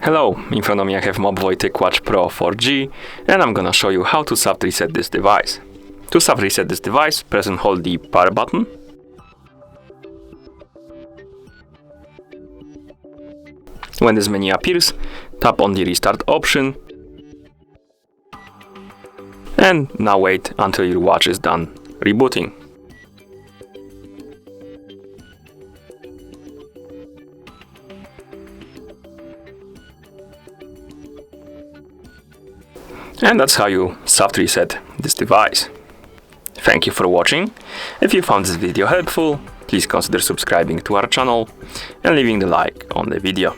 Hello, in front of me I have MOBVOI TicWatch Pro 4G, and I'm gonna show you how to soft reset this device. To soft reset this device, press and hold the power button. When this menu appears, tap on the restart option, and now wait until your watch is done rebooting. And that's how you soft reset this device. Thank you for watching. If you found this video helpful, please consider subscribing to our channel and leaving the like on the video.